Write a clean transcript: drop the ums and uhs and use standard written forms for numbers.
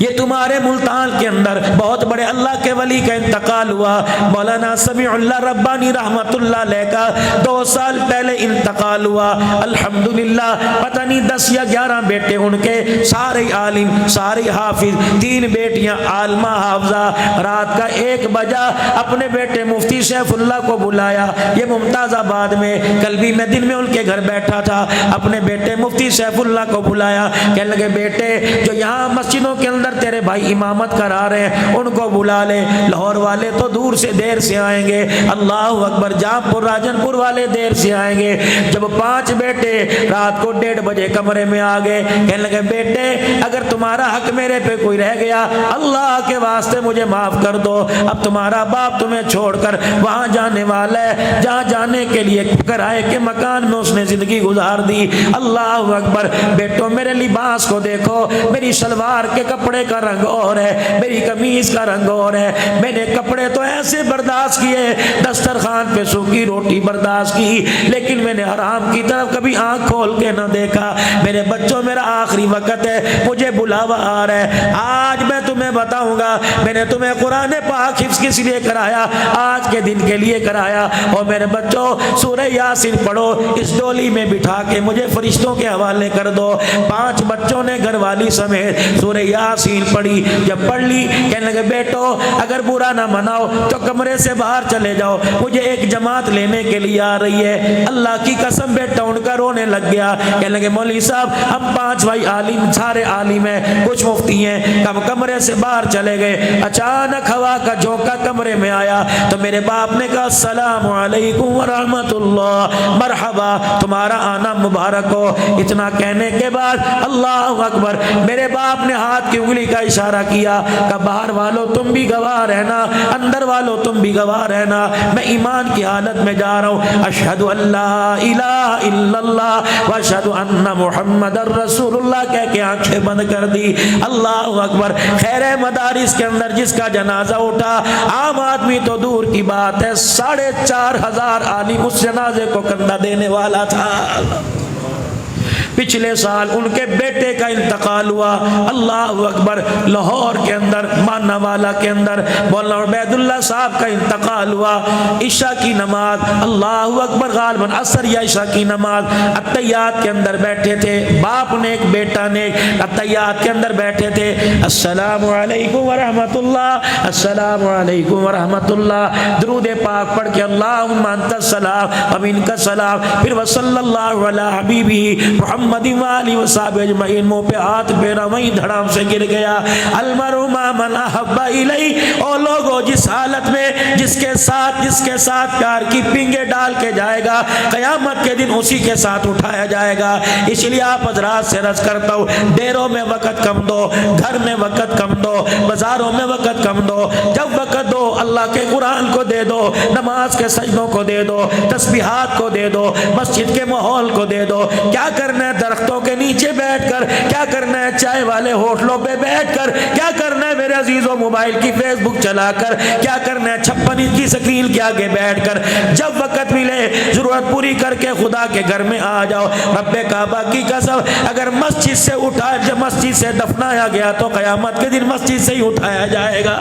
یہ تمہارے ملتان کے اندر بہت بڑے اللہ کے ولی کا انتقال ہوا، مولانا سمیع اللہ ربانی رحمت اللہ علیہ کا 2 سال پہلے انتقال ہوا۔ الحمدللہ پتہ نہیں 10 یا 11 بیٹے ان کے، سارے عالم، سارے حافظ، 3 بیٹیاں عالمہ حافظہ۔ رات کا 1 بجا اپنے بیٹے مفتی سیف اللہ کو بلایا، یہ ممتاز آباد میں، کل بھی میں دن میں ان کے گھر بیٹھا تھا، اپنے بیٹے مفتی سیف اللہ کو بلایا، کہنے لگے بیٹے جو یہاں مسجدوں کے اندر تیرے بھائی امامت کرا رہے ہیں ان کو بلا لے، لاہور والے تو دور سے دیر سے آئیں گے، اللہ اکبر، جام پور راجن پور والے دیر سے آئیں گے۔ جب 5 بیٹے رات کو 1:30 بجے کمرے میں آ گئے، کہنے لگے بیٹے اگر تمہارا حق میرے پہ کوئی رہ گیا اللہ کے واسطے مجھے معاف کر دو، اب تمہارا باپ تمہیں چھوڑ کر وہاں جانے والا ہے جہاں جانے کے لیے کرائے کے مکان میں اس نے زندگی گزار دی۔ اللہ اکبر، بیٹوں میرے لباس کو دیکھو، میری شلوار کے کپڑے کا رنگ اور ہے، میری قمیض کا رنگ اور ہے، میں نے کپڑے تو ایسے برداشت کیے، دسترخوان پہ سوکھی روٹی برداشت کی، لیکن میں نے حرام کی طرف کبھی آنکھ کھول کے نہ دیکھا۔ میرے بچوں میرا آخری وقت ہے، مجھے بلاوا آ رہا ہے، آج میں تمہیں بتاؤں گا، میں نے تمہیں قرآن پاک حفظ کس لیے کرایا؟ آج کے دن کے لیے کرایا۔ اور میرے بچوں سورہ یاسین پڑھو، اس ڈولی میں بٹھا کے مجھے فرشتوں کے حوالے کر دو۔ 5 بچوں نے گھر والی سمیت سورہ یاسین پڑھی، جب پڑھ لی کہنے لگے بیٹو اگر برا نہ مناؤ تو کمرے سے باہر چلے جاؤ، مجھے ایک جماعت لینے کے لیے آ رہی ہے۔ اللہ کی قسم بیٹا ان کا رونے لگ گیا، کہنے لگے مولوی صاحب ہم 5 بھائی عالم، سارے عالم ہیں، کچھ مفتی ہیں، ہم کمرے سے باہر چلے گئے۔ اچانک ہوا کا جھونکا کمرے میں آیا تو میرے باپ نے کہا السلام علیکم ورحمۃ اللہ، مرحبا، تمہارا آنا مبارک ہو۔ اتنا کہنے کے بعد اللہ اکبر، میرے باپ نے ہاتھ کی انگلی کا اشارہ کیا کہ باہر والوں تم بھی گواہ رہنا، اندر والوں تم بھی گواہ رہنا، میں ایمان کی حالت میں جا رہا ہوں، اشہد ان لا الہ الا اللہ واشہد ان محمد رسول اللہ کہہ کے آنکھیں بند کر دی۔ اللہ اکبر، خیر مدارس کے اندر جس کا جنازہ اٹھا، عام آدمی تو دور کی بات ہے، 4500 عالم اس جنازے کو کندھا دینے والا تھا۔ پچھلے سال ان کے بیٹے کا انتقال ہوا، اللہ اکبر، لاہور کے اندر مانا والا کے اندر مولانا عبید اللہ صاحب کا انتقال ہوا۔ عشاء کی نماز، اللہ اکبر، غالباً عصر یا عشاء کی نماز، اتحیات کے اندر بیٹھے تھے، باپ نے ایک بیٹا نے اتحیات کے اندر بیٹھے تھے، السلام علیکم ورحمۃ اللہ، السلام علیکم ورحمۃ اللہ، درود پاک پڑھ کے اللہم انت السلام و منک السلام، پھر وصلی اللہ علی حبیبہ محمد والی وصحبہ اجمعین، منہ پہ ہاتھ پھیرا، وہیں دھڑام سے گر گیا۔ المرء مع من احب الیہ، او لوگو جس حالت میں جس کے ساتھ پیار کی پنگے ڈال کے جائے گا قیامت کے دن اسی کے ساتھ اٹھایا جائے گا۔ اس لیے آپ حضرات سے عرض کرتا ہوں ڈیروں میں وقت کم دو، گھر میں وقت کم دو، بازاروں میں وقت کم دو، جب وقت دو اللہ کے قرآن کو دے دو، نماز کے سجدوں کو دے دو، تسبیحات کو دے دو، مسجد کے ماحول کو دے دو۔ کیا کرنا ہے درختوں کے نیچے بیٹھ کر، کیا کرنا ہے چائے والے ہوٹلوں پہ بیٹھ کر، کیا کرنا ہے میرے عزیزوں موبائل کی فیس بک چلا کر، کیا کرنا ہے 56 انچ کی سکرین کے آگے بیٹھ کر، جب وقت ملے ضرورت پوری کر کے خدا کے گھر میں آ جاؤ۔ رب کعبہ کی قسم اگر مسجد سے اٹھا، جب مسجد سے دفنایا گیا تو قیامت کے دن مسجد سے ہی اٹھایا جائے گا۔